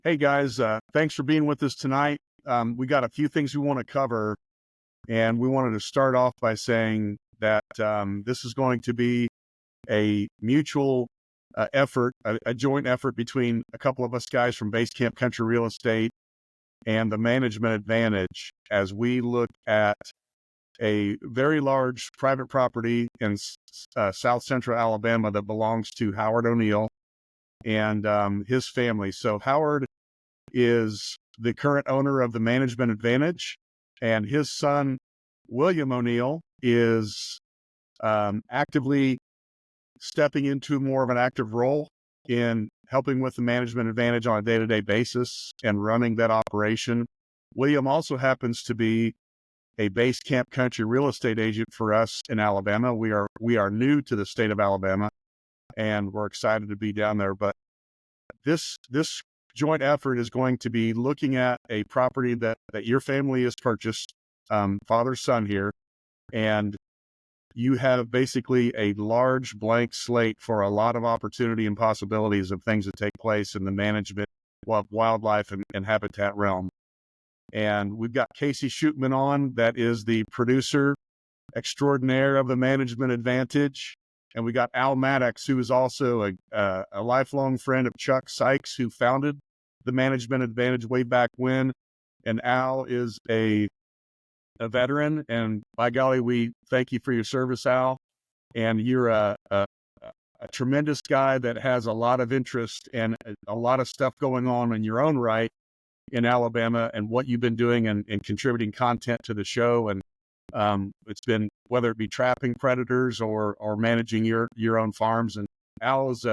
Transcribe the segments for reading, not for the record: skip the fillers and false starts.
Hey guys, thanks for being with us tonight. We got a few things we want to cover, and we wanted to start off by saying that this is going to be a mutual effort, a joint effort between a couple of us guys from Base Camp Country Real Estate and the Management Advantage as we look at a very large private property in South Central Alabama that belongs to Howard O'Neill and his family. So Howard is the current owner of the Management Advantage, and his son, William O'Neill, is actively stepping into more of an active role in helping with the Management Advantage on a day-to-day basis and running that operation. William also happens to be a Base Camp Country real estate agent for us in Alabama. We are new to the state of Alabama, and we're excited to be down there. But this joint effort is going to be looking at a property that your family has purchased, father, son here, and you have basically a large blank slate for a lot of opportunity and possibilities of things that take place in the management of wildlife and habitat realm. And we've got Casey Shoopmanan on, that is the producer extraordinaire of the Management Advantage. And we got Al Maddox, who is also a lifelong friend of Chuck Sykes, who founded the Management Advantage way back when. And Al is a veteran, and by golly, we thank you for your service, Al. And you're a tremendous guy that has a lot of interest and a lot of stuff going on in your own right in Alabama, and what you've been doing and contributing content to the show. And it's been, whether it be trapping predators or managing your own farms. And Al is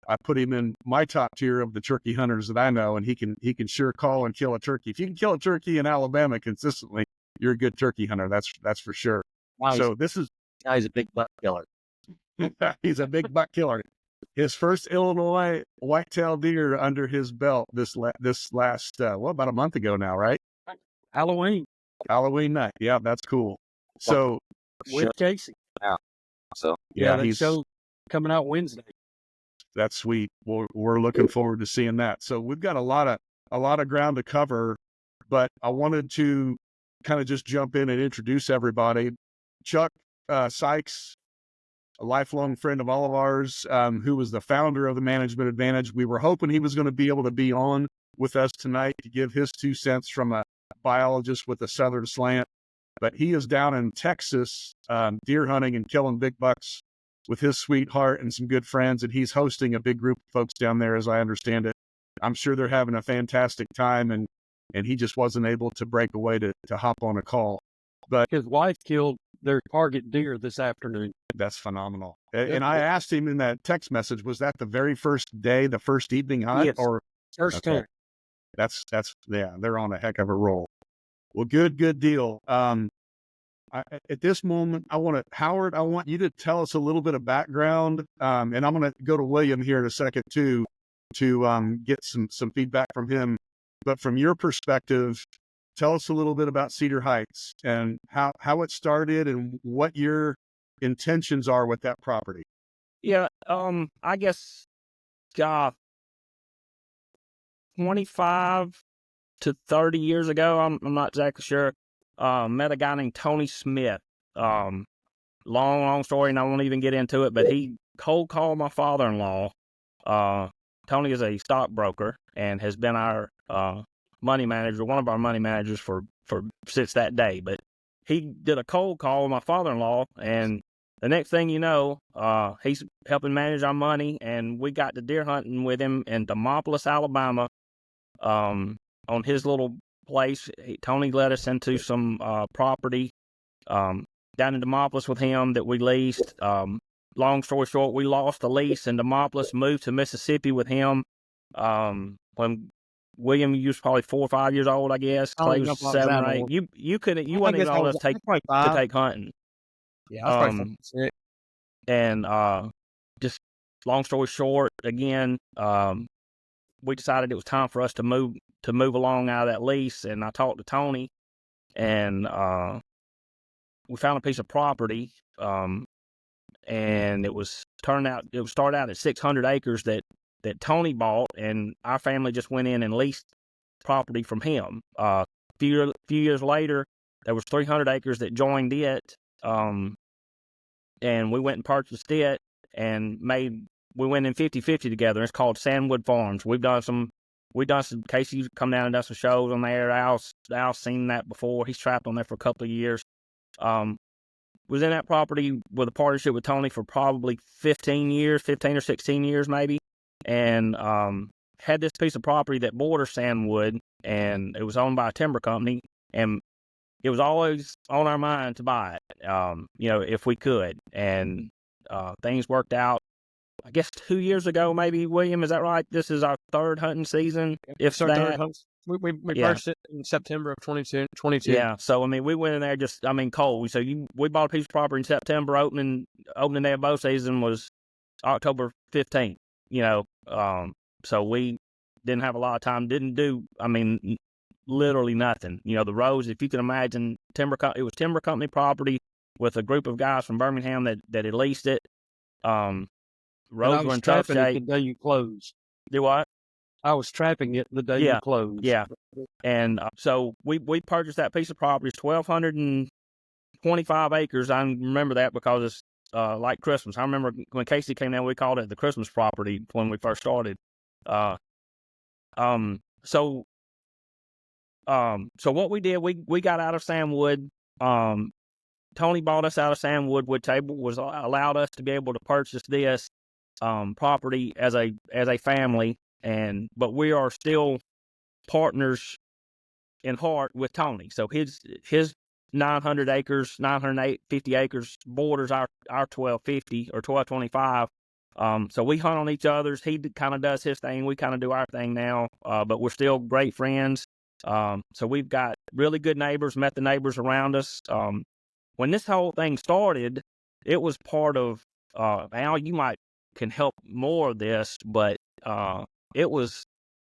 I put him in my top tier of the turkey hunters that I know, and he can sure call and kill a turkey. If you can kill a turkey in Alabama consistently, you're a good turkey hunter. That's for sure. Wow, so this is he's a big buck killer. He's a big buck killer. His first Illinois whitetail deer under his belt this last about a month ago now, right? Halloween night. Yeah, that's cool. So with Casey. Yeah. So yeah, he's show coming out Wednesday. That's sweet. We're looking forward to seeing that. So we've got a lot of ground to cover, but I wanted to kind of just jump in and introduce everybody. Chuck Sykes, a lifelong friend of all of ours, who was the founder of the Management Advantage. We were hoping he was going to be able to be on with us tonight to give his 2 cents from a biologist with a southern slant, but he is down in Texas, deer hunting and killing big bucks with his sweetheart and some good friends, and he's hosting a big group of folks down there, as I understand it. I'm sure they're having a fantastic time, and he just wasn't able to break away to hop on a call. But his wife killed their target deer this afternoon. That's phenomenal. And I asked him in that text message, was that the very first day, the first evening hunt? Yes, or first time. That's they're on a heck of a roll. Well, good deal. At this moment, Howard, I want you to tell us a little bit of background, and I'm going to go to William here in a second too, to get some feedback from him. But from your perspective, tell us a little bit about Cedar Heights and how it started and what your intentions are with that property. Yeah, I guess 25 to 30 years ago, I'm not exactly sure, met a guy named Tony Smith. Long story, and I won't even get into it, but he cold called my father-in-law. Tony is a stockbroker and has been our money manager, one of our money managers for since that day. But he did a cold call with my father-in-law, and the next thing you know, he's helping manage our money, and we got to deer hunting with him in Demopolis, Alabama, on his little place. Tony led us into some property down in Demopolis with him that we leased. Long story short, we lost the lease in Demopolis, moved to Mississippi with him. When William, you was probably 4 or 5 years old, I guess. Clay was 7 or 8. You wasn't even old enough to take hunting. Yeah, I was probably 6. And just long story short, again, we decided it was time for us to move along out of that lease. And I talked to Tony, and we found a piece of property. And it started out at 600 acres that that Tony bought, and our family just went in and leased property from him. Few years later, there was 300 acres that joined it, and we went and purchased it and we went in 50-50 together. It's called Sandwood Farms. We've done some, Casey's come down and done some shows on there. Al's seen that before. He's trapped on there for a couple of years. Was in that property with a partnership with Tony for probably 15 or 16 years maybe, and had this piece of property that borders Sandwood, and it was owned by a timber company, and it was always on our mind to buy it, if we could, and things worked out. I guess 2 years ago, maybe, William, is that right? This is our third hunting season. If so, we purchased it in September of 2022. Yeah, so we went in there cold. So we bought a piece of property in September. Opening day of bow season was October 15th. So we didn't have a lot of time. Didn't do literally nothing. The roads, if you can imagine, it was timber company property with a group of guys from Birmingham that had leased it. Roads were in tough shape. The day you closed. Do what? I was trapping it the day you closed. Yeah. And so we purchased that piece of property. It's 1,225 acres. I remember that because it's like Christmas. I remember when Casey came down, we called it the Christmas property when we first started. So what we did, we got out of Sandwood. Tony bought us out of Sandwood. Wood Table was allowed us to be able to purchase this property as a family, but we are still partners in heart with Tony. So his 950 acres borders our 1250 or 1225. So we hunt on each other's. He kind of does his thing. We kind of do our thing now, but we're still great friends. So we've got really good neighbors, met the neighbors around us. When this whole thing started, it was part of, Al, you can help more of this, but it was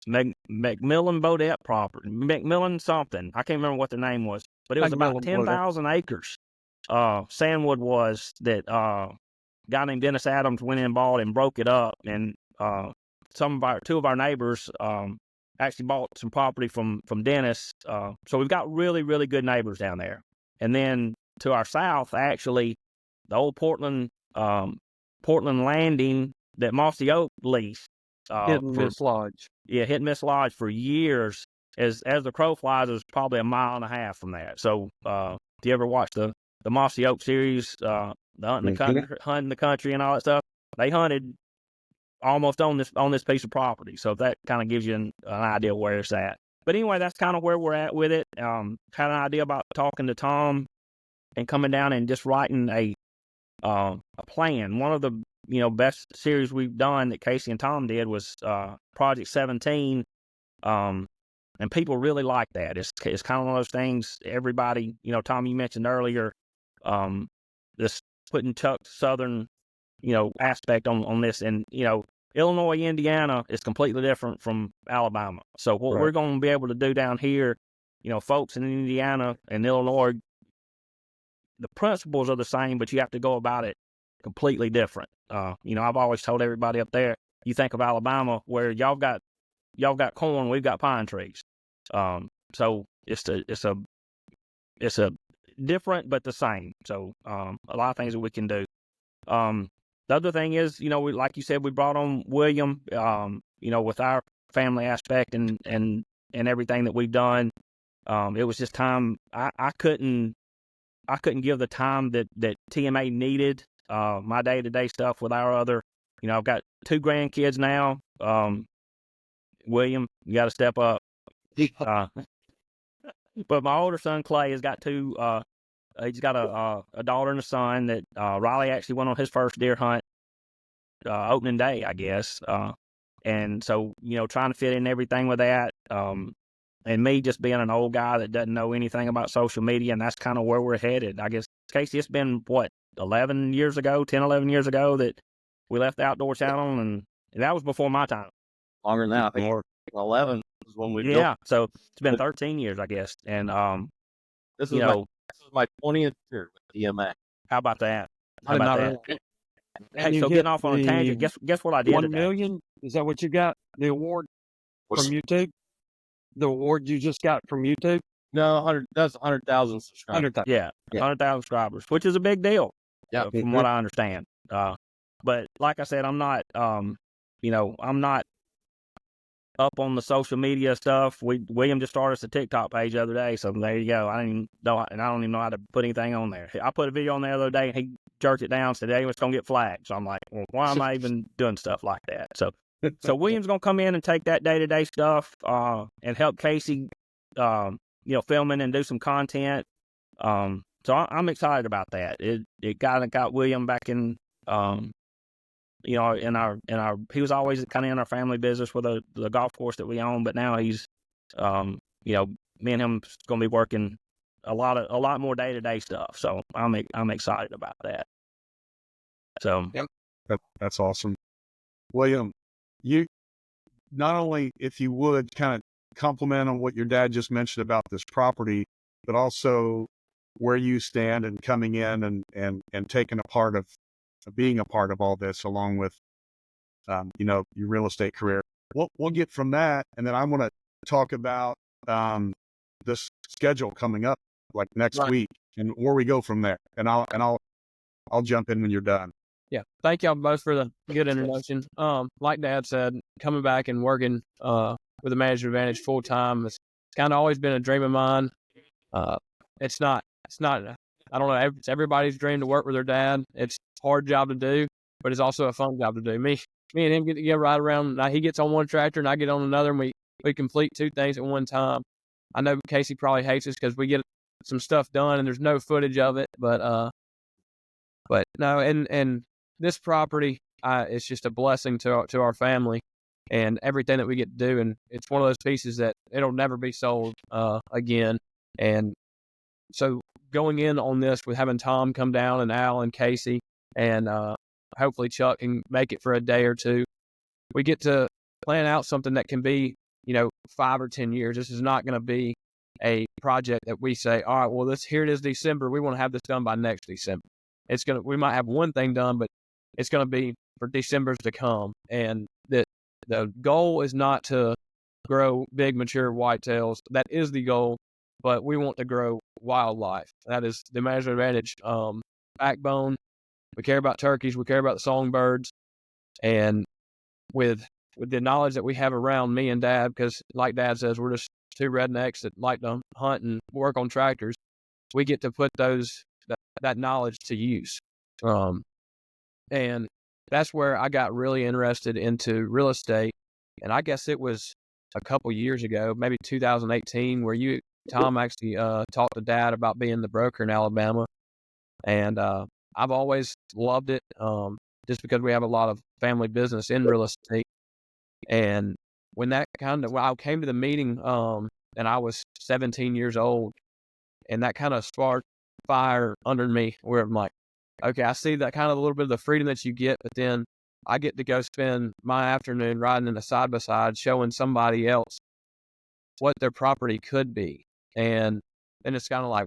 McMillan Bodette property, McMillan something. I can't remember what the name was, but it was about 10,000 acres. Sandwood was that a guy named Dennis Adams went in and bought and broke it up, and two of our neighbors actually bought some property from Dennis. So we've got really, really good neighbors down there. And then to our south, actually, the old Portland Landing that Mossy Oak leased. Hit and Miss Lodge. Yeah, Hit and Miss Lodge for years. As the crow flies, it was probably a mile and a half from that. So if you ever watch the Mossy Oak series, the hunting the country and all that stuff, they hunted almost on this piece of property. So that kind of gives you an idea where it's at. But anyway, that's kind of where we're at with it. Had an idea about talking to Tom and coming down and just writing a plan. One of the best series we've done that Casey and Tom did was Project 17, and people really like that. It's kind of one of those things. Everybody, Tom, you mentioned earlier, this putting Southern, aspect on this, and Illinois, Indiana is completely different from Alabama. So what we're going to be able to do down here, folks in Indiana and Illinois, the principles are the same, but you have to go about it completely different. I've always told everybody up there, you think of Alabama where y'all got corn, we've got pine trees. So it's a different but the same. So a lot of things that we can do. The other thing is, like you said, we brought on William, with our family aspect and everything that we've done. It was just time. I couldn't give the time that TMA needed. My day-to-day stuff with our other, I've got 2 grandkids now. William, you got to step up. But my older son, Clay, has got 2, he's got a daughter and a son that Riley actually went on his first deer hunt opening day, I guess. And so, trying to fit in everything with that. And me just being an old guy that doesn't know anything about social media, and that's kind of where we're headed. I guess, Casey, it's been, 11 years ago that we left the Outdoor Channel, and that was before my time. Longer than that. I think 11 was when we built. So it's been 13 years, I guess. And, this is my 20th year with TMA. how about that? I did not realize And Hey, you so get getting off on a tangent, guess what I did 1 today? million? Is that what you got? The award from YouTube? The award you just got from YouTube? No, 100. That's 100,000 subscribers. 100,000. Yeah, Yeah. 100,000 subscribers, which is a big deal, Yeah. from what I understand. But like I said, I'm not, I'm not up on the social media stuff. William just started us a TikTok page the other day, so there you go. I don't even know how to put anything on there. I put a video on there the other day, and he jerked it down, said, "Hey, it's gonna get flagged." So I'm like, well, why am I even doing stuff like that? So William's gonna come in and take that day-to-day stuff, and help Casey, filming and do some content. So I'm excited about that. It got William back in, in our he was always kind of in our family business with the golf course that we own, but now he's, me and him going to be working a lot more day-to-day stuff. So I'm excited about that. So That's awesome. William, you not only, if you would kind of compliment on what your dad just mentioned about this property, but also where you stand and coming in and taking a part of being a part of all this, along with, your real estate career. We'll get from that. And then I want to talk about, this schedule coming up like next week and where we go from there. And I'll jump in when you're done. Yeah. Thank y'all both for the good introduction. Like Dad said, coming back and working with the Management Advantage full time has kind of always been a dream of mine. It's not I don't know, it's everybody's dream to work with their dad. It's a hard job to do, but it's also a fun job to do. Me and him get together right around. Now he gets on one tractor and I get on another, and we complete two things at one time. I know Casey probably hates us because we get some stuff done and there's no footage of it, but no, and this property is just a blessing to our family and everything that we get to do. And it's one of those pieces that it'll never be sold again. And so going in on this with having Tom come down and Al and Casey and hopefully Chuck can make it for a day or two, we get to plan out something that can be, 5 or 10 years. This is not going to be a project that we say, all right, well, here it is December. We want to have this done by next December. We might have one thing done, but it's going to be for December's to come. And the goal is not to grow big, mature whitetails. That is the goal, but we want to grow wildlife. That is the Management Advantage backbone. We care about turkeys. We care about the songbirds. And with the knowledge that we have around me and Dad, because like Dad says, we're just two rednecks that like to hunt and work on tractors, we get to put that knowledge to use. And that's where I got really interested into real estate. And I guess it was a couple years ago, maybe 2018, where Tom actually talked to Dad about being the broker in Alabama. And I've always loved it, just because we have a lot of family business in real estate. And when I came to the meeting, and I was 17 years old, and that kind of sparked fire under me where I'm like, okay, I see that kind of a little bit of the freedom that you get, but then I get to go spend my afternoon riding in a side-by-side showing somebody else what their property could be. And then it's kind of like,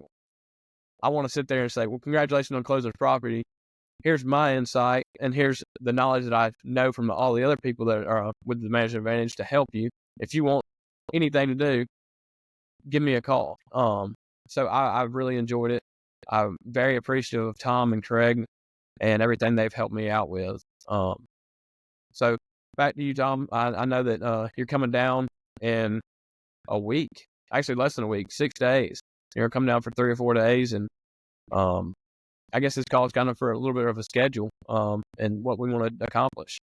I want to sit there and say, well, congratulations on closing property. Here's my insight, and here's the knowledge that I know from all the other people that are with the Management Advantage to help you. If you want anything to do, give me a call. So I really enjoyed it. I'm very appreciative of Tom and Craig and everything they've helped me out with. So back to you, Tom. I know that you're coming down in a week, actually less than a week, 6 days. You're coming down for 3 or 4 days, and I guess this call is kind of for a little bit of a schedule and what we want to accomplish.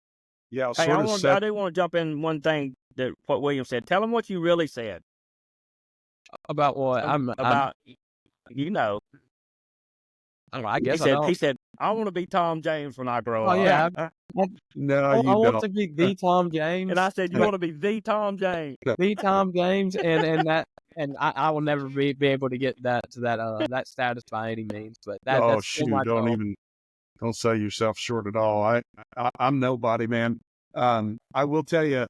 Yeah, hey, I do want to jump in one thing that what William said. Tell him what you really said. About what? I don't know, I guess he said, I want to be Tom James when I grow up. Yeah. No, I want to be the Tom James. And I said, you want to be the Tom James. The Tom James, and I will never be able to get that status by any means. But that's shoot, don't sell yourself short at all. I'm nobody, man. I will tell you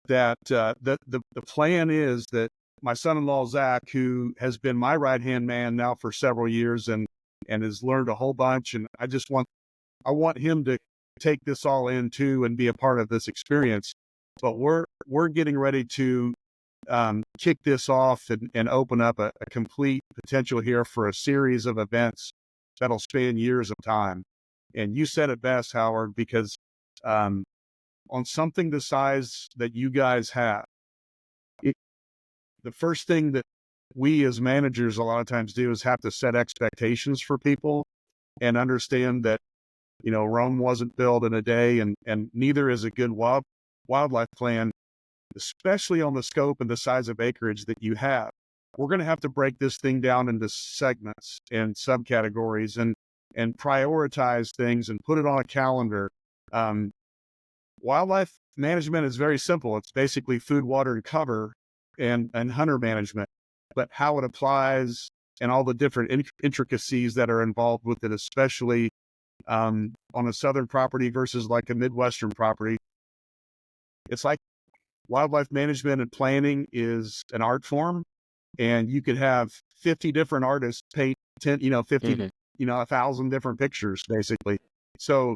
that the plan is that my son-in-law Zach, who has been my right-hand man now for several years and has learned a whole bunch, and I just want I want him to take this all in too and be a part of this experience. But we're getting ready to kick this off and open up a complete potential here for a series of events that'll span years of time. And you said it best, Howard, because on something the size that you guys have, the first thing that we as managers a lot of times do is have to set expectations for people and understand that, Rome wasn't built in a day, and neither is a good wildlife plan, especially on the scope and the size of acreage that you have. We're going to have to break this thing down into segments and subcategories and prioritize things and put it on a calendar. Wildlife management is very simple. It's basically food, water, and cover and hunter management, but how it applies and all the different intricacies that are involved with it, especially on a southern property versus like a Midwestern property. It's like wildlife management and planning is an art form, and you could have 50 different artists paint 10, 50, 1,000 different pictures, basically. So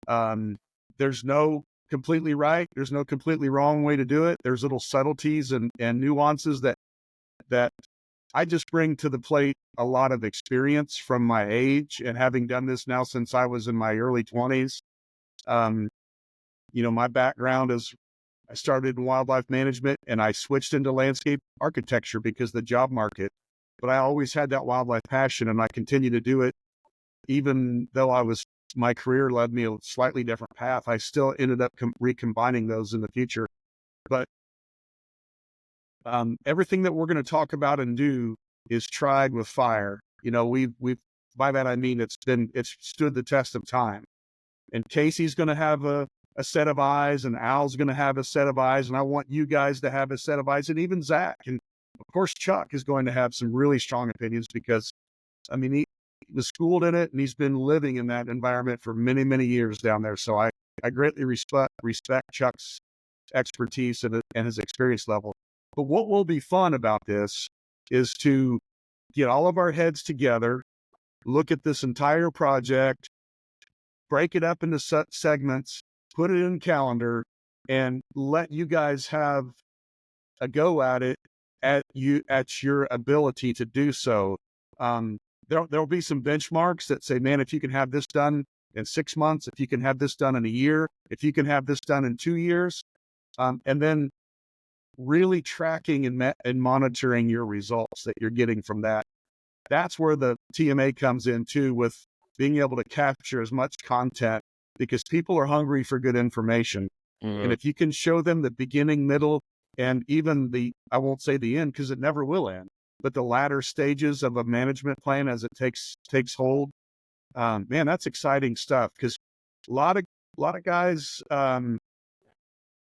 there's no completely right. There's no completely wrong way to do it. There's little subtleties and nuances that I just bring to the plate a lot of experience from my age and having done this now since I was in my early 20s. My background is I started in wildlife management and I switched into landscape architecture because of the job market. But I always had that wildlife passion, and I continue to do it. Even though my career led me a slightly different path, I still ended up recombining those in the future. But everything that we're going to talk about and do is tried with fire. We've by that I mean it's stood the test of time. And Casey's going to have a set of eyes, and Al's going to have a set of eyes, and I want you guys to have a set of eyes, and even Zach, and of course Chuck is going to have some really strong opinions because, he was schooled in it and he's been living in that environment for many, many years down there. So I greatly respect Chuck's expertise and his experience level. But what will be fun about this is to get all of our heads together, look at this entire project, break it up into segments, put it in calendar, and let you guys have a go at it at your ability to do so. There'll be some benchmarks that say, man, if you can have this done in 6 months, if you can have this done in a year, if you can have this done in 2 years, and then really tracking and monitoring your results that you're getting from that. That's where the TMA comes in too, with being able to capture as much content, because people are hungry for good information. Mm-hmm. And if you can show them the beginning, middle, and even I won't say the end because it never will end, but the latter stages of a management plan as it takes hold, man, that's exciting stuff. Because a lot of guys,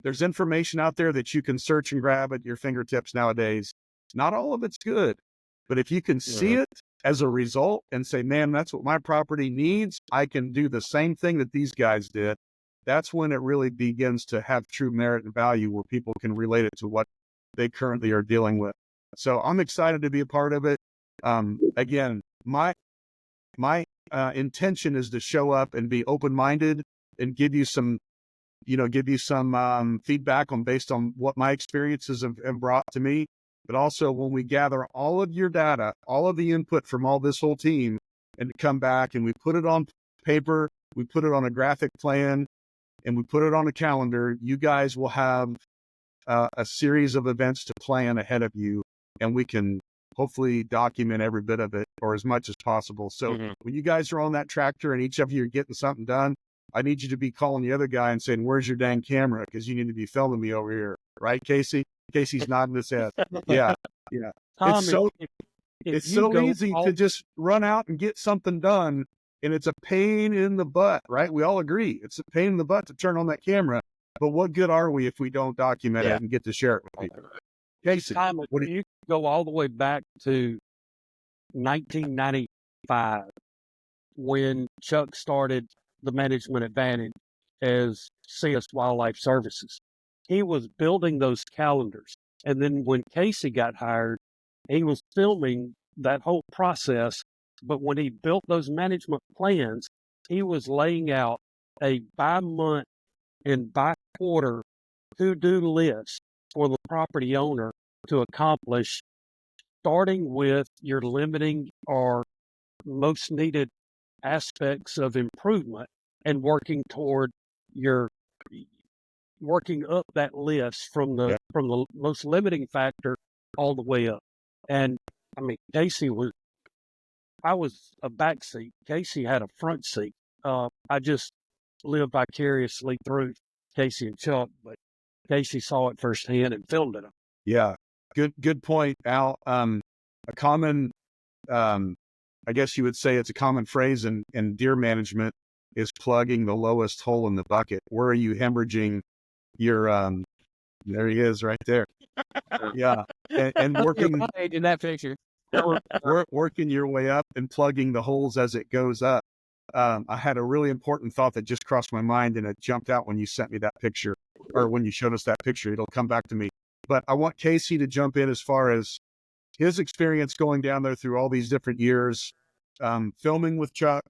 there's information out there that you can search and grab at your fingertips nowadays. Not all of it's good, but if you can see it as a result and say, man, that's what my property needs, I can do the same thing that these guys did. That's when it really begins to have true merit and value, where people can relate it to what they currently are dealing with. So I'm excited to be a part of it. Again, my intention is to show up and be open-minded and give you some feedback based on what my experiences have brought to me. But also when we gather all of your data, all of the input from all this whole team, and come back and we put it on paper, we put it on a graphic plan, and we put it on a calendar, you guys will have a series of events to plan ahead of you, and we can hopefully document every bit of it, or as much as possible. So when you guys are on that tractor and each of you are getting something done, I need you to be calling the other guy and saying, where's your dang camera? Because you need to be filming me over here. Right, Casey? Casey's nodding his head. Yeah. Tom, it's so easy to just run out and get something done, and it's a pain in the butt, right? We all agree. It's a pain in the butt to turn on that camera. But what good are we if we don't document it and get to share it with people? Casey, Tom, you go all the way back to 1995 when Chuck started the Management Advantage as CS Wildlife Services. He was building those calendars. And then when Casey got hired, he was filming that whole process. But when he built those management plans, he was laying out a by month and by quarter to-do list for the property owner to accomplish, starting with your limiting or most needed aspects of improvement and working toward your working up that list from the most limiting factor all the way up. And I mean, I was a back seat. Casey had a front seat. I just lived vicariously through Casey and Chuck, but Casey saw it firsthand and filmed it. Yeah, good point, Al. A common, I guess you would say it's a common phrase in deer management is plugging the lowest hole in the bucket. Where are you hemorrhaging your, there he is right there. Yeah. And working in that picture. working your way up and plugging the holes as it goes up. I had a really important thought that just crossed my mind and it jumped out when you sent me that picture or when you showed us that picture. It'll come back to me. But I want Casey to jump in as far as his experience going down there through all these different years, filming with Chuck.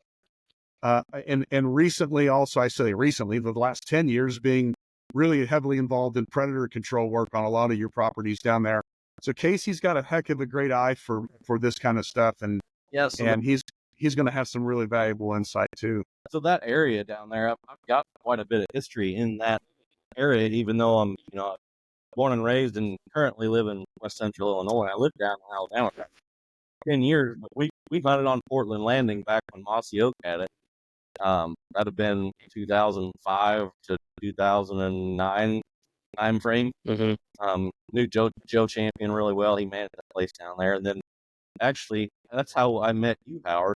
And recently also, I say recently, the last 10 years being really heavily involved in predator control work on a lot of your properties down there. So Casey's got a heck of a great eye for this kind of stuff. And Yes. and he's going to have some really valuable insight too. So that area down there, I've got quite a bit of history in that area, even though I'm, born and raised and currently live in West Central Illinois. I lived down in Alabama for 10 years, but we hunted on Portland Landing back when Mossy Oak had it. That'd have been 2005 to 2009 time frame. Mm-hmm. Knew Joe Champion really well. He managed that place down there. And then actually, that's how I met you, Howard,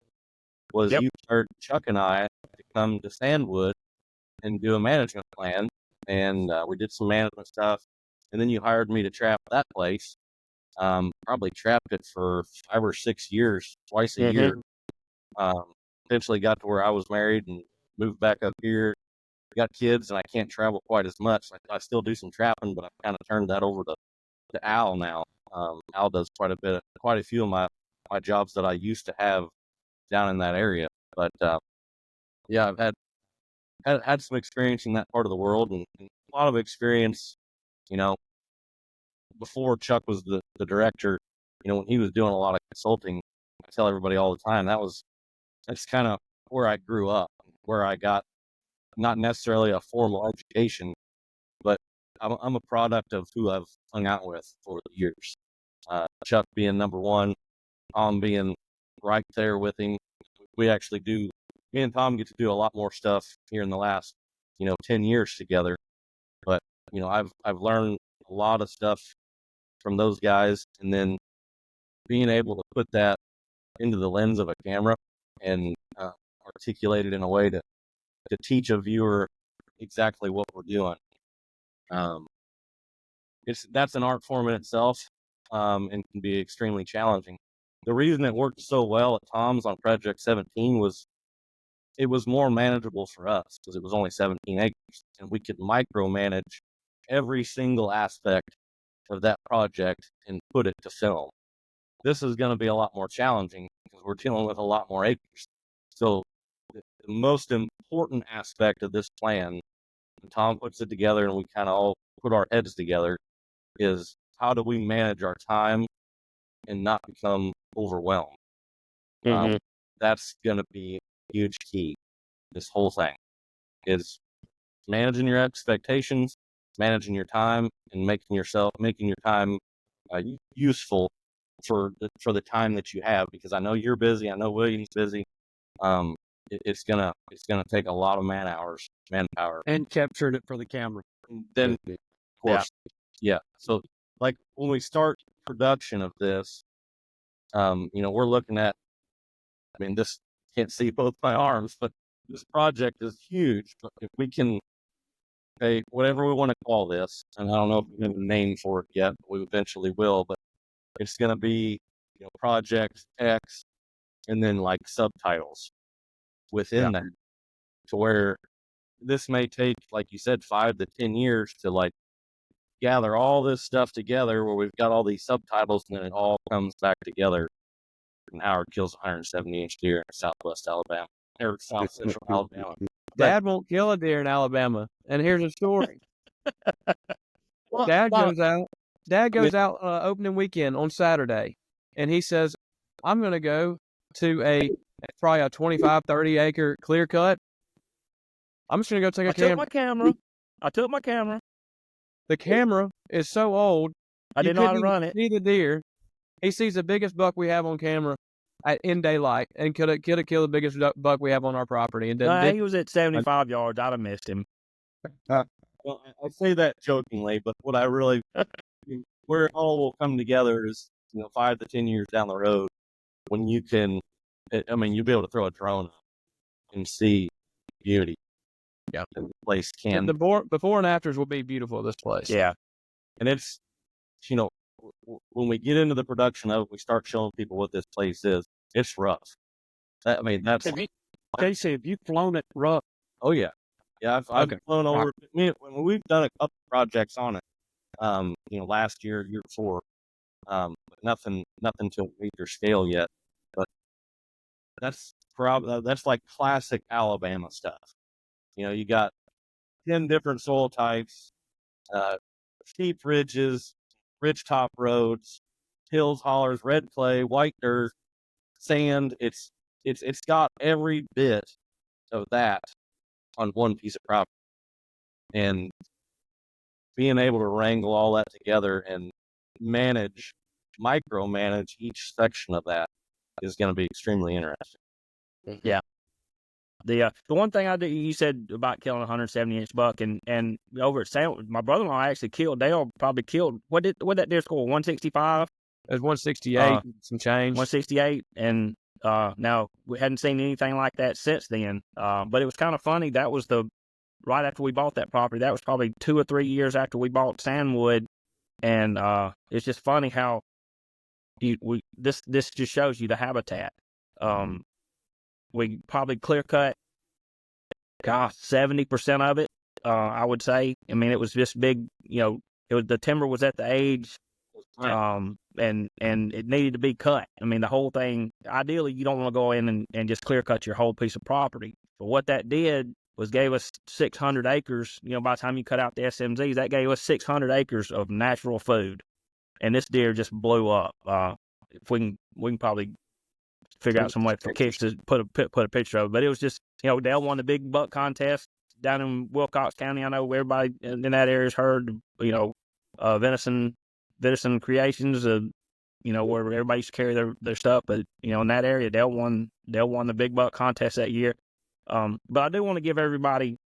was Yep. you started Chuck and I to come to Sandwood and do a management plan. And we did some management stuff. And then you hired me to trap that place. Probably trapped it for 5 or 6 years, twice a Mhm. year. Eventually got to where I was married and moved back up here. Got kids and I can't travel quite as much. I still do some trapping, but I've kind of turned that over to Al now. Al does quite a few of my jobs that I used to have down in that area. But yeah, I've had some experience in that part of the world and a lot of experience, before Chuck was the director, when he was doing a lot of consulting. I tell everybody all the time that's kind of where I grew up, where I got not necessarily a formal education, but I'm a product of who I've hung out with for the years. Chuck being number one, Tom being right there with him. Me and Tom get to do a lot more stuff here in the last, 10 years together. But, I've learned a lot of stuff from those guys, and then being able to put that into the lens of a camera and articulate it in a way to teach a viewer exactly what we're doing. That's an art form in itself, and can be extremely challenging. The reason it worked so well at Tom's on Project 17 was it was more manageable for us because it was only 17 acres, and we could micromanage every single aspect of that project and put it to film. This is going to be a lot more challenging because we're dealing with a lot more acres. So the most important aspect of this plan, and Tom puts it together and we kind of all put our heads together, is how do we manage our time and not become overwhelmed? Mhm. That's going to be a huge key. This whole thing is managing your expectations, managing your time, and making your time useful for the time that you have. Because I know you're busy. I know William's busy. It's gonna take a lot of manpower, And capturing it for the camera. then of course, yeah. So like when we start production of this, we're looking at. I mean, this can't see both my arms, but this project is huge. But if we can, whatever we want to call this, and I don't know if we have a name for it yet, but we eventually will. But it's going to be, Project X, and then like subtitles within that, to where this may take, like you said, 5 to 10 years to like gather all this stuff together, where we've got all these subtitles, and then it all comes back together. And Howard kills 170-inch deer in Southwest Alabama. or South Central Alabama. Dad won't kill a deer in Alabama. And here's a story. Well, Dad well, goes out opening weekend on Saturday, and he says, I'm going to go to probably a 25, 30 acre clear cut. I'm just going to go take a camera. I took my camera. The camera is so old. I didn't know how to run it. See the deer. He sees the biggest buck we have on camera in daylight, and could have killed the biggest buck we have on our property. And He was at 75 yards. I'd have missed him. Well, I say that jokingly, but what I really, where it all will come together is, 5 to 10 years down the road, when you can, you'll be able to throw a drone up and see beauty. Yeah. The place can. The before and afters will be beautiful, this place. Yeah. And it's, when we get into the production of it, we start showing people what this place is. It's rough. That's. Casey, have you flown it rough? Oh, yeah. Yeah, I've flown over. When we've done a couple projects on it, last year before, but nothing to major scale yet. But that's like classic Alabama stuff. You got 10 different soil types, steep ridges, ridge top roads, hills, hollers, red clay, white dirt, sand. It's got every bit of that on one piece of property, and being able to wrangle all that together and micromanage each section of that is going to be extremely interesting. Yeah. The one thing you said about killing a 170-inch buck, and over at Sandwich, my brother-in-law actually killed. Dale probably killed. What that deer score? 165. It was 168, some change. 168, and now we hadn't seen anything like that since then. But it was kind of funny. That was right after we bought that property. That was probably 2 or 3 years after we bought Sandwood, and it's just funny how this just shows you the habitat. We probably clear cut, 70% of it. I would say. It was just big. The timber was at the age. And it needed to be cut. The whole thing, ideally, you don't want to go in and just clear cut your whole piece of property. But what that did was gave us 600 acres. By the time you cut out the SMZs, that gave us 600 acres of natural food. And this deer just blew up. If we can probably figure out some way for kids to put a picture of it. But it was just, Dale won the big buck contest down in Wilcox County. I know everybody in that area has heard, Venison Creations, where everybody used to carry their stuff. But, in that area, Dale won the big buck contest that year. But I do want to give everybody,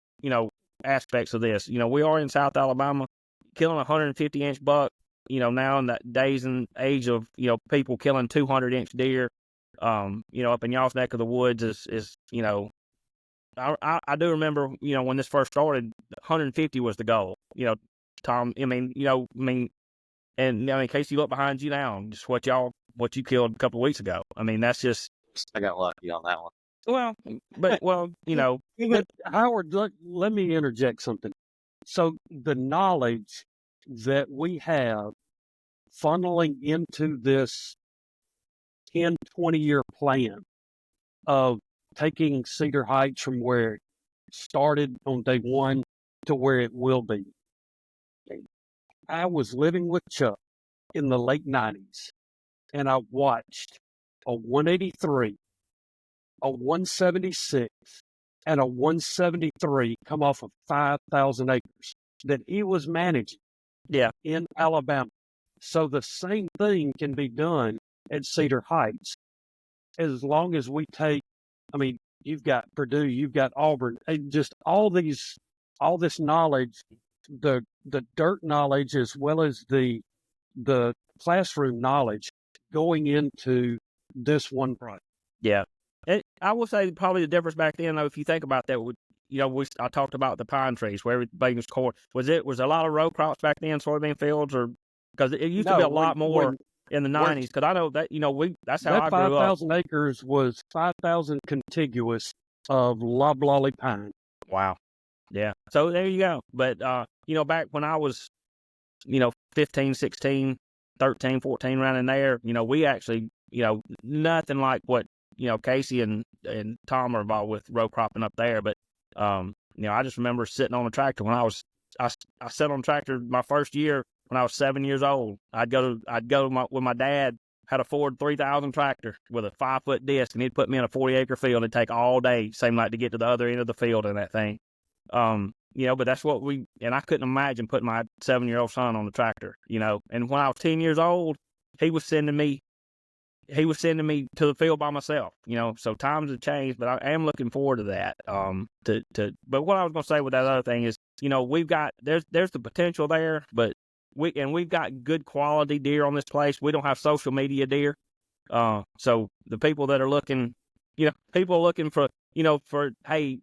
aspects of this. We are in South Alabama. Killing a 150-inch buck, now in that days and age of, people killing 200-inch deer, up in y'all's neck of the woods is I do remember, when this first started, 150 was the goal. Tom, and in case you look behind you now, just what you killed a couple of weeks ago. That's just. I got lucky on that one. But Howard, let me interject something. So the knowledge that we have funneling into this 10, 20-year plan of taking Cedar Heights from where it started on day one to where it will be. I was living with Chuck in the late 90s, and I watched a 183, a 176, and a 173 come off of 5,000 acres that he was managing in Alabama. So the same thing can be done at Cedar Heights as long as we take, you've got Purdue, you've got Auburn, just all this knowledge, the dirt knowledge as well as the classroom knowledge going into this one project. Yeah. I will say probably the difference back then, though, if you think about that, I talked about the pine trees where everybody was core. Was there a lot of row crops back then, soybean fields, or because it used to be a lot more in the 90s? Because I know that that's how I grew up. 5,000 acres was 5,000 contiguous of loblolly pine. Wow. Yeah. So there you go. But back when I was 15, 16, 13, 14, around in there, we actually nothing like what Casey and Tom are involved with row cropping up there, but I just remember sitting on a tractor when I sat on a tractor my first year when I was 7 years old. I'd go with my dad. Had a Ford 3000 tractor with a 5-foot disc, and he'd put me in a 40-acre field. It'd take all day, seemed like, to get to the other end of the field in that thing. But that's what and I couldn't imagine putting my 7-year-old son on the tractor, And when I was 10 years old, he was sending me to the field by myself, So times have changed, but I am looking forward to that. But what I was going to say with that other thing is, we've got there's the potential there, but we've got good quality deer on this place. We don't have social media deer, so the people that are looking, people are looking for, hey,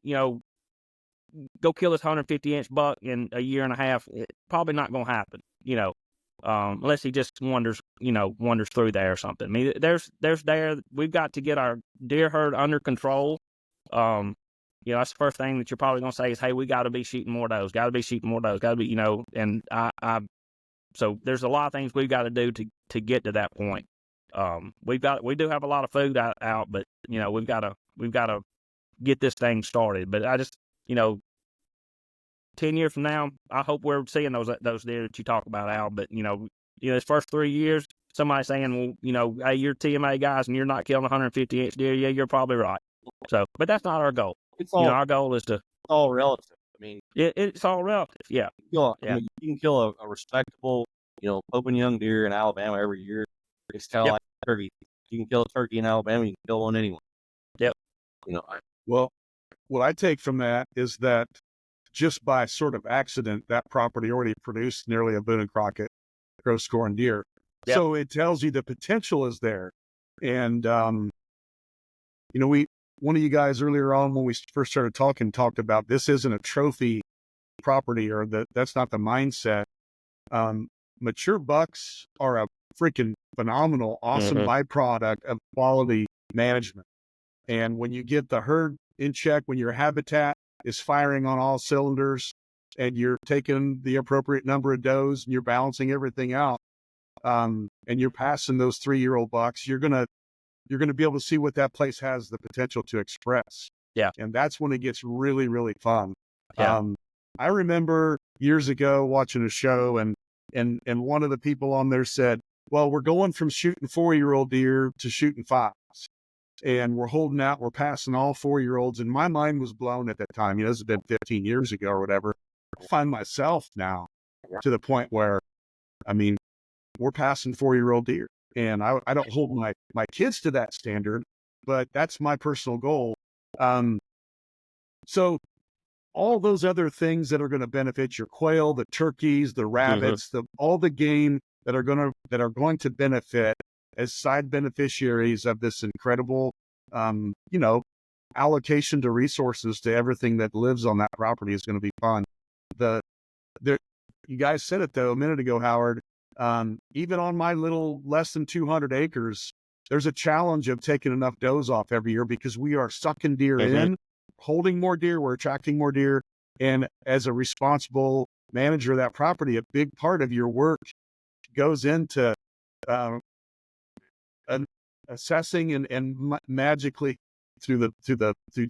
go kill this 150-inch buck in a year and a half. It's probably not going to happen, unless he just wanders through there or something. I mean, we've got to get our deer herd under control. That's the first thing that you're probably going to say is, hey, we got to be shooting more does, got to be shooting more does, got to be, and so there's a lot of things we've got to do to get to that point. We do have a lot of food out, but we've got to get this thing started. But I just, 10 years from now, I hope we're seeing those deer that you talk about, Al. But this first 3 years, somebody saying, well, hey, you're TMA guys and you're not killing 150-inch deer. Yeah, you're probably right. So, but that's not our goal. It's all, our goal is to. It's all relative. I mean, it's all relative. Yeah. I mean, you can kill a respectable, open young deer in Alabama every year. It's kind of like turkey. You can kill a turkey in Alabama. You can kill one anywhere. Yep. Well, what I take from that is that just by sort of accident, that property already produced nearly a Boone and Crockett gross score in deer. Yep. So it tells you the potential is there. And, one of you guys earlier on when we first started talking talked about this isn't a trophy property, or that's not the mindset. Mature bucks are a freaking phenomenal, awesome byproduct of quality management. And when you get the herd in check, when your habitat is firing on all cylinders and you're taking the appropriate number of does and you're balancing everything out, and you're passing those 3-year-old bucks, you're going to be able to see what that place has the potential to express. Yeah. And that's when it gets really, really fun. Yeah. I remember years ago watching a show and one of the people on there said, well, we're going from shooting 4-year-old deer to shooting 5s. And we're holding out, we're passing all 4-year-olds. And my mind was blown at that time. This has been 15 years ago or whatever. I find myself now to the point where, we're passing 4-year-old deer. And I don't hold my kids to that standard, but that's my personal goal. So all those other things that are going to benefit your quail, the turkeys, the rabbits, all the game that are going to benefit as side beneficiaries of this incredible, allocation to resources to everything that lives on that property is going to be fun. You guys said it though a minute ago, Howard. Even on my little less than 200 acres, there's a challenge of taking enough does off every year because we are sucking deer in, holding more deer, we're attracting more deer. And as a responsible manager of that property, a big part of your work goes into assessing and magically through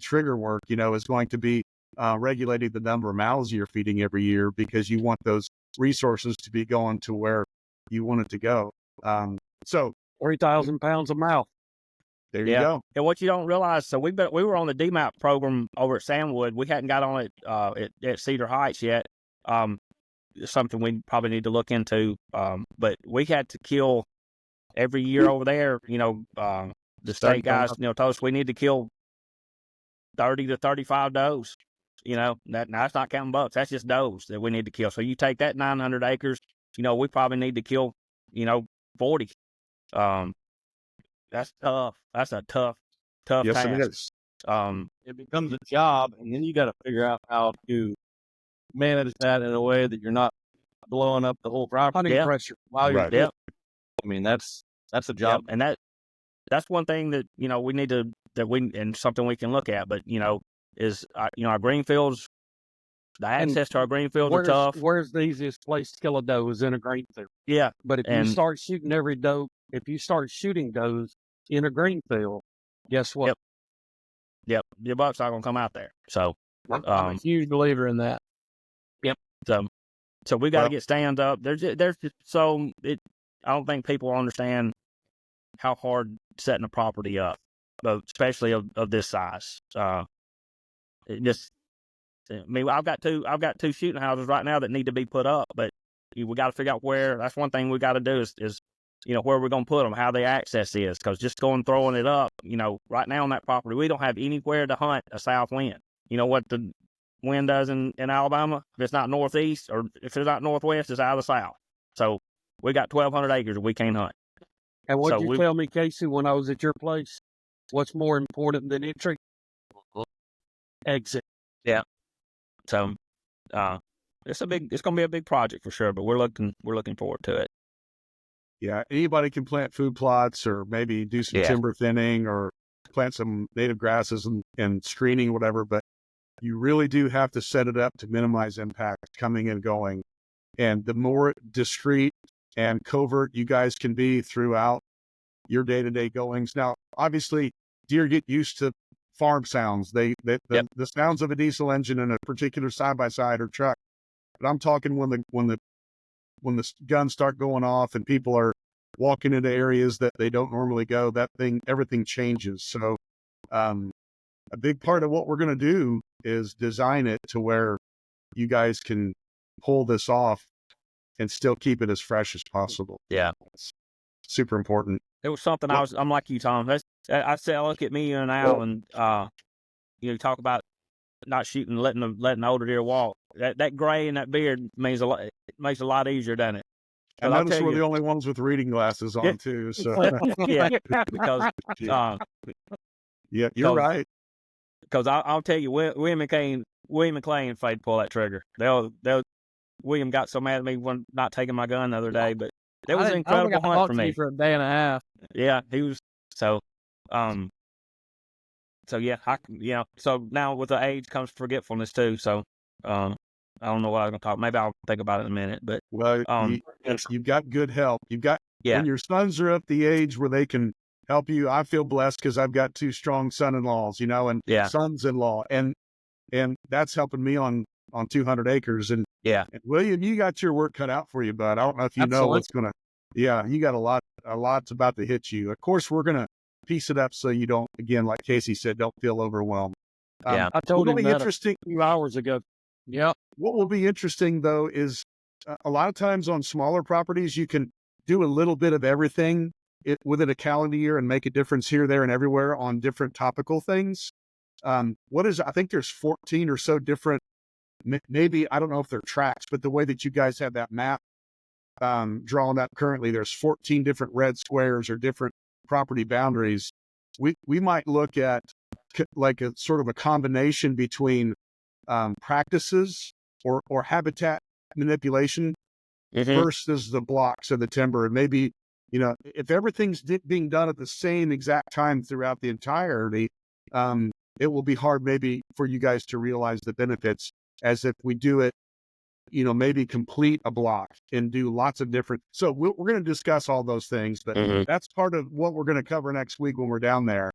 trigger work, is going to be regulating the number of mouths you're feeding every year because you want those resources to be going to where you want it to go. So 3,000 pounds a mouth. There you go. And what you don't realize, so we were on the DMAP program over at Sandwood. We hadn't got on it at Cedar Heights yet. Something we probably need to look into. But we had to kill every year over there. The state guys, told us we need to kill 30 to 35 does. That's not counting bucks. That's just does that we need to kill. So you take that 900 acres. We probably need to kill 40. That's tough. That's a tough Yes, task. it is. It becomes a job, and then you got to figure out how to manage that in a way that you're not blowing up the whole property. Hunting pressure. While you're Right. doing it. That's a job. And that's one thing that we need to and something we can look at. But is our green fields. The access to our green fields are tough. Where's the easiest place to kill a doe is in a green field. Yeah, But if you start shooting every doe, if you start shooting does in a green field, guess what? Yep. Your buck's not going to come out there. So, I'm a huge believer in that. so we got to get stands up. There's just I don't think people understand how hard setting a property up, especially of this size. It just, I mean, I've got two shooting houses right now that need to be put up, but we got to figure out where. That's one thing we got to do is where we're going to put them, how the access is, because just throwing it up, right now on that property, we don't have anywhere to hunt a south wind. You know what the wind does in Alabama? If it's not northeast or if it's not northwest, it's out of the south. So we got 1,200 acres that we can't hunt. And what you tell me, Casey, when I was at your place? What's more important than entry? Exit. Yeah. So, it's going to be a big project for sure, but we're looking forward to it. Yeah. Anybody can plant food plots or maybe do some timber thinning or plant some native grasses and screening, whatever, but you really do have to set it up to minimize impact coming and going. And the more discreet and covert you guys can be throughout your day-to-day goings. Now, obviously, deer get used to farm sounds. The sounds of a diesel engine in a particular side-by-side or truck. But I'm talking when the guns start going off and people are walking into areas that they don't normally go, everything changes. So a big part of what we're going to do is design it to where you guys can pull this off and still keep it as fresh as possible. Yeah. It's super important. It was something I'm like you, Tom. I look at me and Al and, talk about not shooting, letting the older deer walk. That gray and that beard means a lot. It makes it a lot easier, doesn't it? And notice we're the only ones with reading glasses on too. So yeah, because yeah, you're right. Because I'll tell you, William and Clay ain't afraid to pull that trigger. William got so mad at me when not taking my gun the other day, but it was an incredible hunt for me. For a day and a half. Yeah, he was so. So yeah, So now with the age comes forgetfulness too. So I don't know what I was going to talk. Maybe I'll think about it in a minute. But you've got good help. You've got when your sons are at the age where they can help you. I feel blessed because I've got two strong son-in-laws, and sons-in-law, and that's helping me on 200 acres. And William, you got your work cut out for you, bud. I don't know if you know what's gonna. Yeah, you got a lot's about to hit you. Of course, we're gonna piece it up so you don't, again, like Casey said, don't feel overwhelmed. I told him that a few hours ago. Yeah. What will be interesting though is a lot of times on smaller properties, you can do a little bit of everything within a calendar year and make a difference here, there, and everywhere on different topical things. I think there's 14 or so different, maybe, I don't know if they're tracks, but the way that you guys have that map drawn up currently, there's 14 different red squares or different property boundaries. We might look at like a sort of a combination between practices or habitat manipulation versus the blocks of the timber. And maybe, if everything's being done at the same exact time throughout the entirety, it will be hard maybe for you guys to realize the benefits as if we do it, maybe complete a block and do lots of different. So we're going to discuss all those things, but that's part of what we're going to cover next week when we're down there.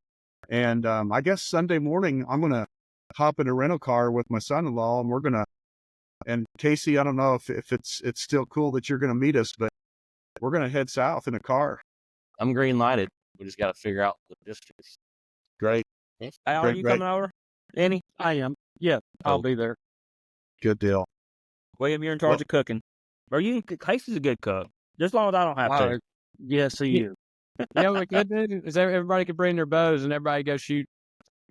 And I guess Sunday morning, I'm going to hop in a rental car with my son-in-law and Casey, I don't know if it's still cool that you're going to meet us, but we're going to head south in a car. I'm green lighted. We just got to figure out the distance. Great. Al, are you coming over? Annie? I am. Yeah, I'll be there. Good deal. William, you're in charge of cooking. Casey's a good cook. Just as long as I don't have to. Yes, he is. What we could do is everybody could bring their bows and everybody go shoot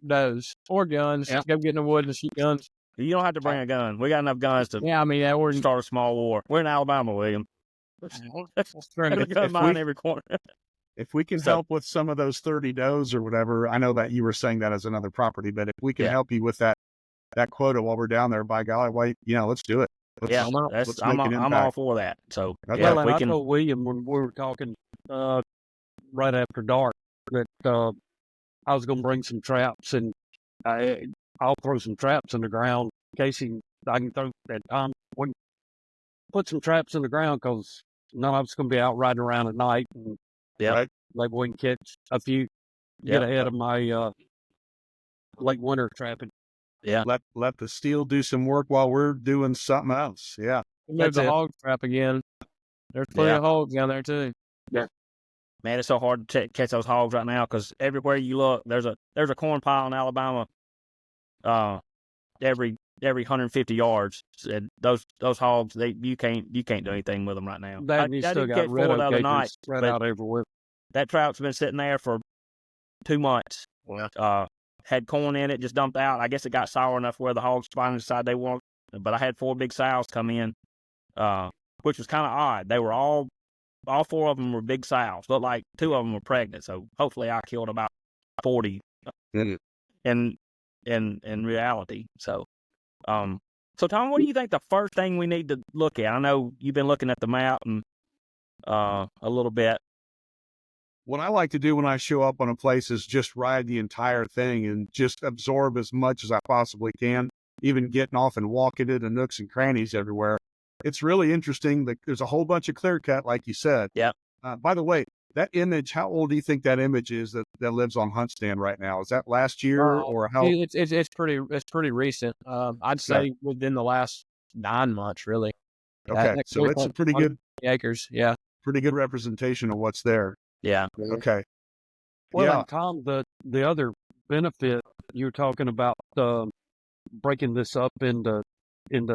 does or guns. Go get in the woods and shoot guns. You don't have to bring a gun. We got enough guns to we're start a small war. We're in Alabama, William. Every corner. If we can help with some of those 30 does or whatever, I know that you were saying that as another property, but if we can help you with that quota while we're down there, by golly, let's do it. I'm all for that. So I told William when we were talking right after dark that I was going to bring some traps, and I'll throw some traps in the ground. Casey, I can throw that time. We can put some traps in the ground because none of us going to be out riding around at night. And right. Like we can catch a few. get ahead of my late winter trapping. Yeah. Let the steel do some work while we're doing something else. Yeah. Maybe the it. hog trap again. There's plenty of hogs down there too. Man, it's so hard to catch those hogs right now because everywhere you look, there's a corn pile in Alabama. Every 150 yards, and those hogs, you can't do anything with them right now. You still got red oak acres spread out everywhere. That trout's been sitting there for 2 months. Had corn in it, just dumped out. I guess it got sour enough where the hogs finally decided they want. But I had 4 big sows come in, which was kind of odd. They were all 4 of them were big sows. Looked like 2 of them were pregnant. So hopefully I killed about 40 in reality. So, so Tom, what do you think the first thing we need to look at? I know you've been looking at the map and a little bit. What I like to do when I show up on a place is just ride the entire thing and just absorb as much as I possibly can, even getting off and walking into nooks and crannies everywhere. It's really interesting that there's a whole bunch of clear cut, like you said. Yeah. By the way, that image, how old do you think that image is that lives on Hunt Stand right now? Is that last year or how? It's pretty recent. I'd say within the last 9 months, really. Okay, so it's a pretty good acres. Yeah. Pretty good representation of what's there. Yeah. Okay. Well, and Tom, the other benefit you're talking about breaking this up into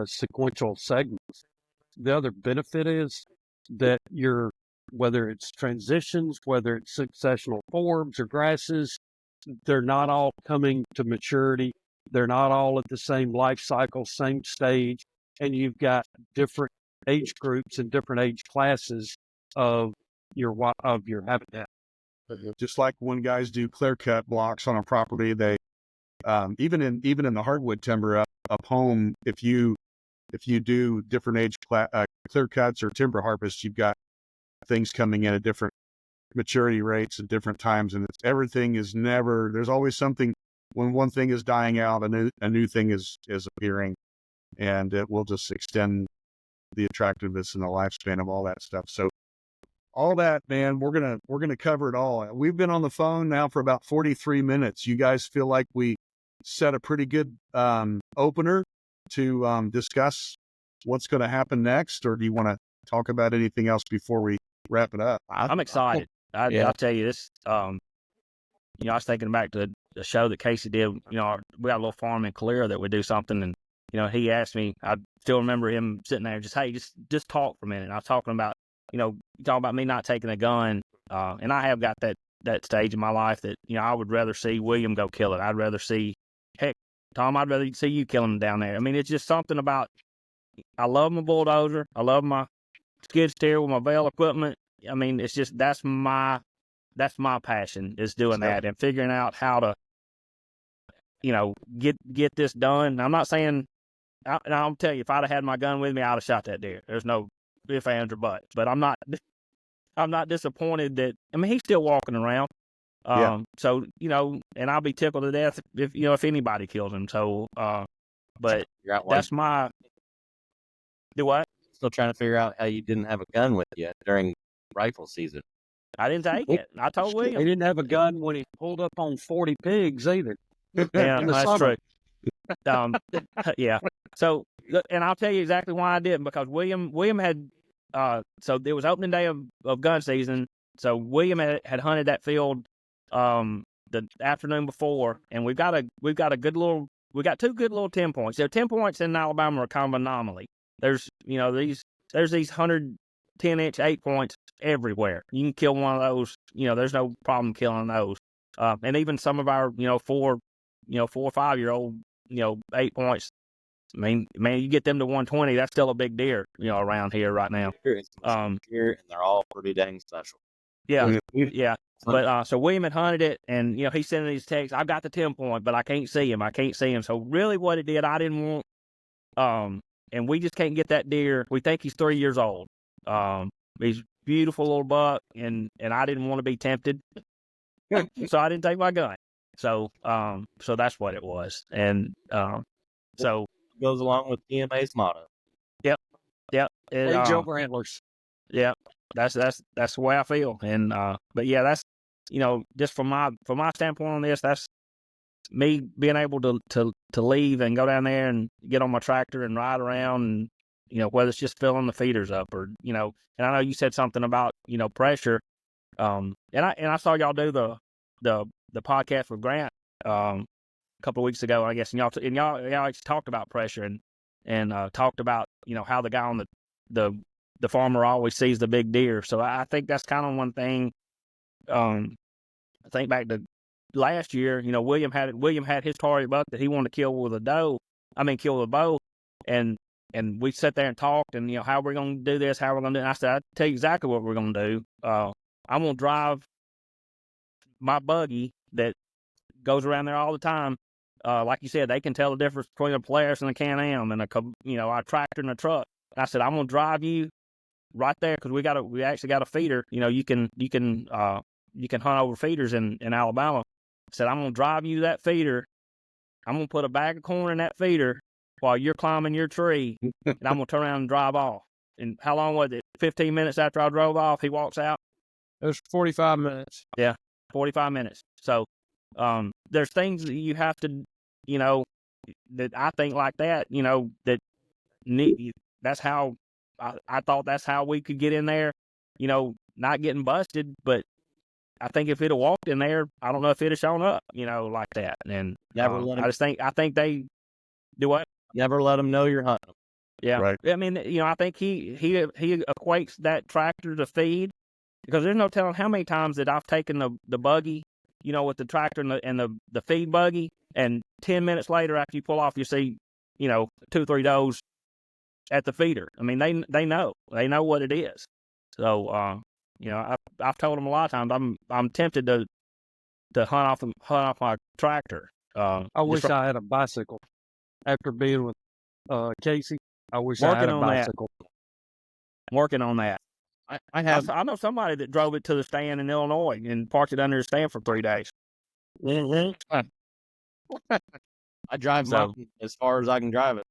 sequential segments. The other benefit is that whether it's transitions, whether it's successional forbs or grasses, they're not all coming to maturity. They're not all at the same life cycle, same stage, and you've got different age groups and different age classes of your habitat. Just like when guys do clear cut blocks on a property, they even in the hardwood timber up home, if you do different age clear cuts or timber harvests, you've got things coming in at different maturity rates at different times, and everything is never. There's always something. When one thing is dying out, a new thing is appearing, and it will just extend the attractiveness and the lifespan of all that stuff. So all that, man, we're gonna cover it all. We've been on the phone now for about 43 minutes. You guys feel like we set a pretty good opener to discuss what's going to happen next, or do you want to talk about anything else before we wrap it up? I'm excited. I'll tell you this. I was thinking back to the show that Casey did. We got a little farm in Calera that would do something, and he asked me. I still remember him sitting there, just talk for a minute. And I was talking about, talking about me not taking a gun, and I have got that stage in my life that I would rather see William go kill it. I'd rather see, heck, Tom, I'd rather see you killing him down there. I mean, it's just something about. I love my bulldozer. I love my skid steer with my Vail equipment. I mean, it's just that's my passion is doing that and figuring out how to, get this done. I'm not saying, I'll tell you, if I'd have had my gun with me, I'd have shot that deer. There's no ifs, ands, or buts. But I'm not disappointed that. I mean, he's still walking around. So and I'll be tickled to death if anybody kills him. So, but that's my. Do what? Still trying to figure out how you didn't have a gun with you during rifle season. I didn't take it. I told William. He didn't have a gun when he pulled up on 40 pigs either. Yeah, that's true. Yeah. So, and I'll tell you exactly why I didn't, because William had, so it was opening day of gun season. So William had hunted that field, the afternoon before, and we've got two good little 10 points. So 10 points in Alabama are kind of an anomaly. There's these 110-inch 8 points everywhere. You can kill one of those. There's no problem killing those. And even some of our 4 or 5 year old 8 points. I mean, man, you get them to 120. That's still a big deer. Around here right now. Here, and they're all pretty dang special. Yeah, yeah. But so William had hunted it, and he's sending these texts. I've got the 10 point, but I can't see him. So really, what it did, I didn't want. And we just can't get that deer. We think he's 3 years old. He's a beautiful little buck, and I didn't want to be tempted, so I didn't take my gun. So that's what it was, and so goes along with PMA's motto. Yep. Age over antlers. Yeah, that's the way I feel, and but yeah, just from my standpoint on this, that's me being able to leave and go down there and get on my tractor and ride around, and whether it's just filling the feeders up or and I know you said something about pressure, and I saw y'all do the podcast with Grant a couple of weeks ago, I guess, and y'all talked about pressure and talked about how the guy on the farmer always sees the big deer. So I think that's kind of one thing. I think back to last year, William had his target buck that he wanted to kill with a bow, and we sat there and talked, and how we're going to do this, how we're going to do it. And I said, I'll tell you exactly what we're going to do. I'm going to drive my buggy that goes around there all the time. Like you said, they can tell the difference between a Polaris and a Can-Am and a tractor and a truck. And I said, I'm going to drive you right there because we actually got a feeder. You can hunt over feeders in Alabama. I said, I'm going to drive you that feeder. I'm going to put a bag of corn in that feeder while you're climbing your tree, and I'm going to turn around and drive off. And how long was it? 15 minutes after I drove off, he walks out? It was 45 minutes. Yeah, 45 minutes. So there's things that you have to, that I think like that, that that's how I thought that's how we could get in there, not getting busted, but I think if it had walked in there, I don't know if it had shown up, like that. And I think they do what? Never let them know you're hunting. Yeah. Right. I mean, I think he equates that tractor to feed, because there's no telling how many times that I've taken the buggy, with the tractor and the feed buggy, and 10 minutes later after you pull off, you see, 2 or 3 does at the feeder. I mean, they know what it is. So, I've told them a lot of times I'm tempted to hunt off my tractor. I wish I had a bicycle. After being with Casey, I wish I Working had a on that. bicycle. Working on that. I I know somebody that drove it to the stand in Illinois and parked it under the stand for 3 days. I drive mine as far as I can drive it.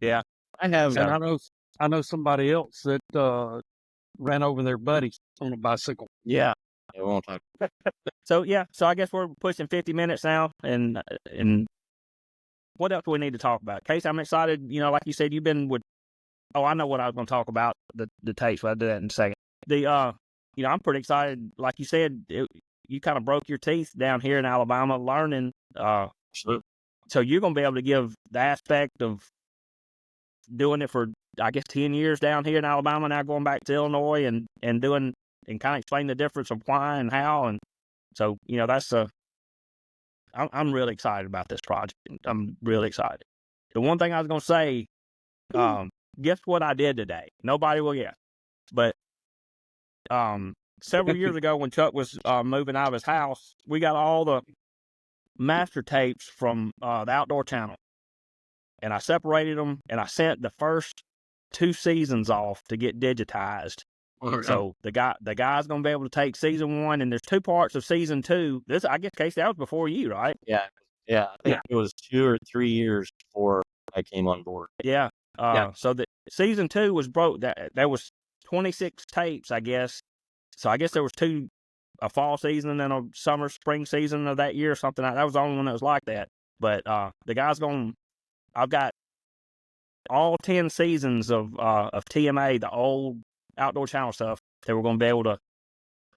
Yeah. I have. And I know somebody else that ran over their buddies on a bicycle. Yeah. It won't talk. So I guess we're pushing 50 minutes now, and what else do we need to talk about? Case, I'm excited. Like you said, you've been with. Oh, I know what I was going to talk about, the tapes. But I'll do that in a second. I'm pretty excited. Like you said, you kind of broke your teeth down here in Alabama learning. Sure. So you're going to be able to give the aspect of doing it for, I guess, 10 years down here in Alabama, now going back to Illinois and doing and kind of explain the difference of why and how. And so, that's I'm really excited about this project. I'm really excited. The one thing I was going to say, guess what I did today? Nobody will guess. But several years ago when Chuck was moving out of his house, we got all the master tapes from the Outdoor Channel. And I separated them, and I sent the first 2 seasons off to get digitized. So the guy's going to be able to take season 1, and there's 2 parts of season 2. This, I guess, Casey, that was before you, right? Yeah. I think it was 2 or 3 years before I came on board. Yeah. So the season 2 was broke. There was 26 tapes, I guess. So I guess there was 2, a fall season and then a summer, spring season of that year or something. That was the only one that was like that. But the guy's I've got all 10 seasons of TMA, the old Outdoor Channel stuff, that we're going to be able to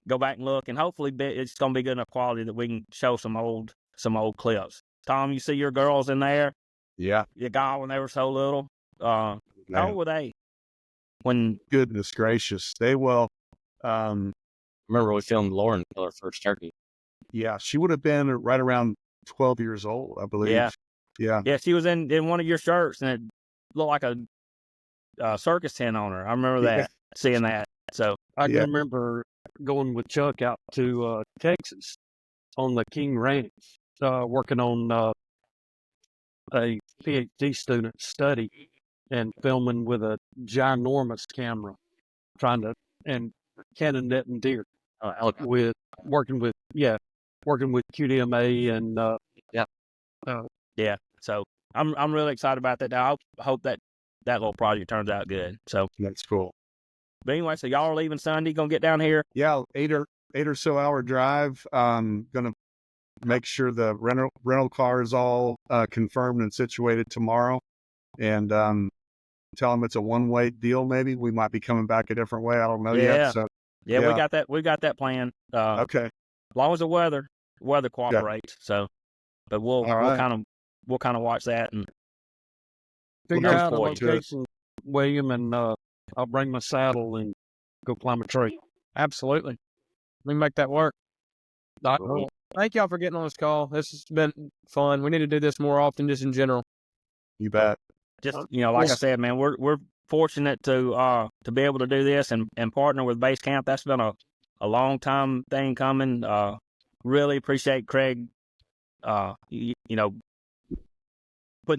go back and look, and hopefully it's going to be good enough quality that we can show some old clips. Tom, you see your girls in there? Yeah. You got when they were so little. How old were they? When Goodness gracious, they will. Remember we filmed Lauren kill her first turkey. Yeah, she would have been right around 12 years old, I believe. Yeah. She was in one of your shirts, and it looked like a circus tent on her. I remember that, seeing that. So I can remember going with Chuck out to Texas on the King Ranch, working on a PhD student study and filming with a ginormous camera, and cannon netting deer. Working with QDMA and So I'm really excited about that. Now I hope that little project turns out good. So That's cool. But anyway, so y'all are leaving Sunday, gonna get down here. Yeah, 8 8 or so hour drive. Gonna make sure the rental car is all confirmed and situated tomorrow, and tell them it's a one-way deal. Maybe we might be coming back a different way. I don't know yet. So yeah, we got that planned. okay, as long as the weather cooperates. So, but we'll kind of watch that and Figure look out a forward to it. location, William, and I'll bring my saddle and go climb a tree. Absolutely. We can make that work. Cool. Thank y'all for getting on this call. This has been fun. We need to do this more often, just in general. you bet. Just like I said, man, we're fortunate to be able to do this and partner with Base Camp. That's been a long time thing coming. Really appreciate Craig, putting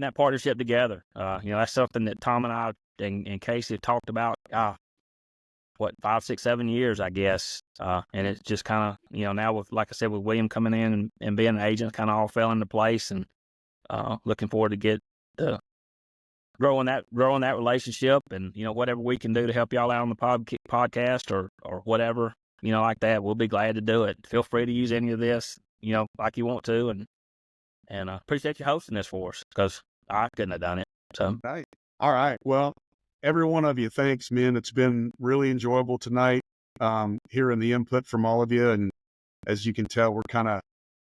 that partnership together. That's something that Tom and I and Casey have talked about. 5, 6, 7 years, I guess. And it's just kind of, now with, like I said, with William coming in and being an agent, kind of all fell into place, and looking forward to get the growing that relationship, and whatever we can do to help y'all out on the podcast or whatever, like that, we'll be glad to do it. Feel free to use any of this, like you want to, and appreciate you hosting this for us, because I couldn't have done it. So All right. Well, every one of you, thanks, man. It's been really enjoyable tonight, hearing the input from all of you, and as you can tell, we're kind of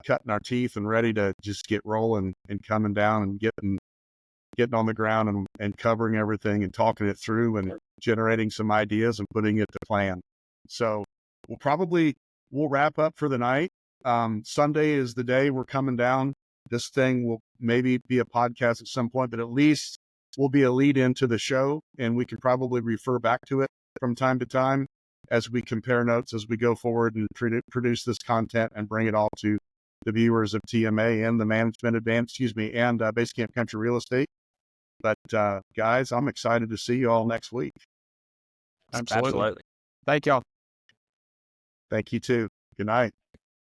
cutting our teeth and ready to just get rolling and coming down and getting on the ground and covering everything and talking it through and generating some ideas and putting it to plan. So we'll wrap up for the night. Sunday is the day we're coming down. This thing will maybe be a podcast at some point, but at least will be a lead into the show, and we can probably refer back to it from time to time as we compare notes as we go forward and produce this content and bring it all to the viewers of TMA and the Management Advance, and Base Camp Country Real Estate. But guys, I'm excited to see you all next week. Absolutely. Thank y'all. Thank you too. Good night.